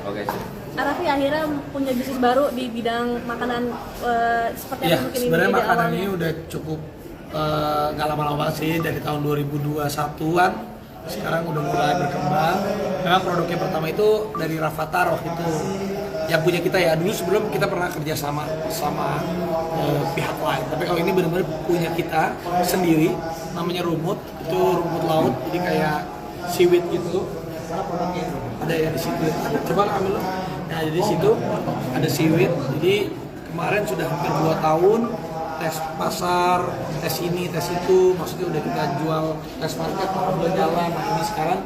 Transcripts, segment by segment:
Oke. Raffi akhirnya punya bisnis baru di bidang makanan seperti Ya, yang mungkin sebenarnya ide makanan awalnya. ini udah cukup nggak lama-lama sih, dari tahun 2021-an sekarang udah mulai berkembang. Memang produknya pertama itu dari Rafathar waktu itu yang punya kita ya. Dulu sebelum kita pernah kerja sama pihak lain, tapi kalau ini benar-benar punya kita sendiri, namanya Rumut. Itu rumput laut, jadi kayak seaweed gitu. Karena produknya ada ya di situ. Coba ambil. Nah, jadi di situ ada seaweed. Jadi kemarin sudah hampir 2 tahun tes pasar, tes ini, tes itu, maksudnya udah kita jual tes market, udah jalan. Nah, ini sekarang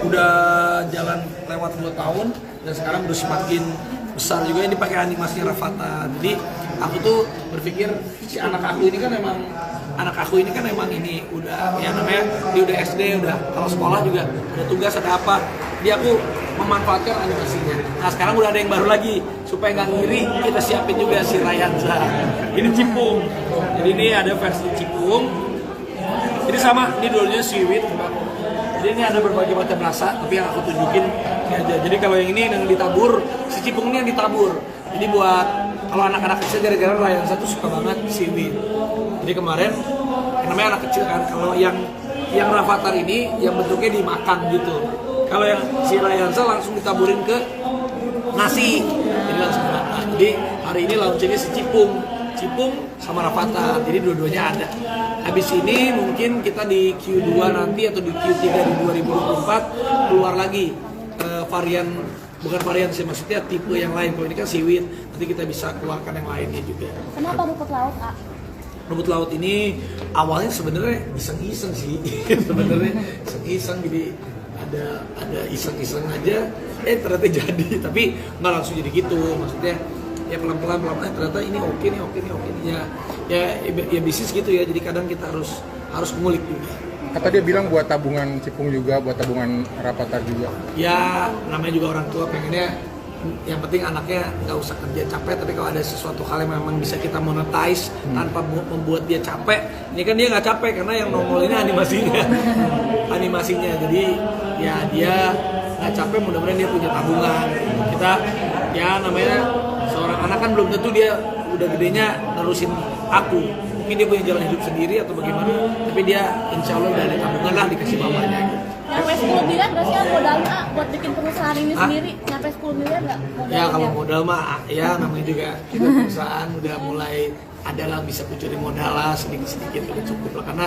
udah jalan lewat 2 tahun dan sekarang udah semakin besar juga. Ini pakai animasinya Rafathar. Jadi aku tuh berpikir si anak aku ini kan emang ini udah ya namanya dia udah SD, udah kalau sekolah juga ada tugas ada apa, dia aku memanfaatkan animasinya. Nah sekarang udah ada yang baru lagi supaya nggak ngiri, kita siapin juga si Rayansa. Ini cipung, jadi ini ada versi cipung. Jadi sama, ini dulunya seaweed. Jadi ini ada berbagai macam rasa, tapi yang aku tunjukin ini aja. Jadi kalau yang ini yang ditabur, si cipung ini yang ditabur. Jadi buat kalau anak-anak kecil, gara-gara Rayansa tuh suka banget seaweed. Jadi kemarin, yang namanya anak kecil kan, kalau yang Rafathar ini yang bentuknya dimakan gitu. Kalau yang si Rayansa langsung ditaburin ke nasi, jadi langsung makan. Jadi hari ini launchingnya si Cipung sama Rafathar, jadi dua-duanya ada. Habis ini mungkin kita di Q2 nanti atau di Q3 di 2024 keluar lagi varian, bukan varian sih, maksudnya tipe yang lain. Kalau ini kan seaweed, nanti kita bisa keluarkan yang lainnya juga. Kenapa rumput laut, A? Rumput laut ini awalnya sebenarnya iseng-iseng sih, sebenarnya iseng-iseng, jadi ada iseng-iseng aja, ternyata jadi, tapi nggak langsung jadi gitu, maksudnya ya pelan-pelan ternyata ini oke ya bisnis gitu ya, jadi kadang kita harus ngulik juga. Kata dia bilang buat tabungan Cipung juga, buat tabungan Rafathar juga. Ya namanya juga orang tua pengennya yang penting anaknya nggak usah kerja capek, tapi kalau ada sesuatu hal yang memang bisa kita monetize tanpa membuat dia capek, ini kan dia nggak capek karena yang nongol ini animasinya, jadi ya dia nggak capek, mudah-mudahan dia punya tabungan. Kita ya namanya seorang anak kan belum tentu dia udah gedenya nerusin aku, mungkin dia punya jalan hidup sendiri atau bagaimana, tapi dia insya Allah udah ada tabungan lah dikasih mamanya gitu. Nyampe 10 miliar nggak sih modalnya buat bikin perusahaan ini sendiri? Nyampe 10 miliar nggak modalnya? Ya kalau modal mah ya namanya juga kita perusahaan udah mulai adalah bisa kucurin modal lah sedikit-sedikit udah cukup lah, karena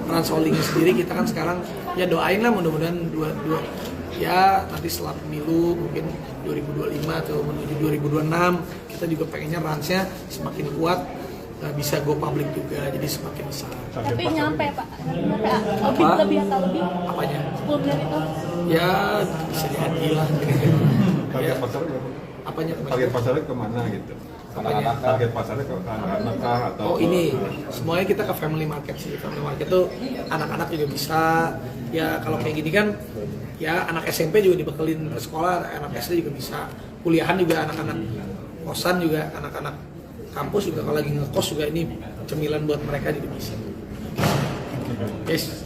Transholding sendiri kita kan sekarang ya doain lah mudah-mudahan ya nanti setelah pemilu mungkin 2025 atau menuju 2026 kita juga pengennya ransnya semakin kuat, bisa go public juga, jadi semakin besar. Tapi nyampe Pak, lebih atau lebih? Apanya? 10 miliar itu? Ya bisa jadi lah. Target pasarnya berapa? Apanya? Target pasarnya kemana gitu? Apanya? Target pasarnya ke anak-anak kah atau? Oh ini, semuanya kita ke family market sih. Family market tuh anak-anak juga bisa. Ya kalau kayak gini kan, ya anak SMP juga dibekelin ke sekolah, anak SD juga bisa. Kuliahan juga anak-anak kosan juga, anak-anak kampus juga kalau lagi ngekos juga ini cemilan buat mereka juga bisa. Yes.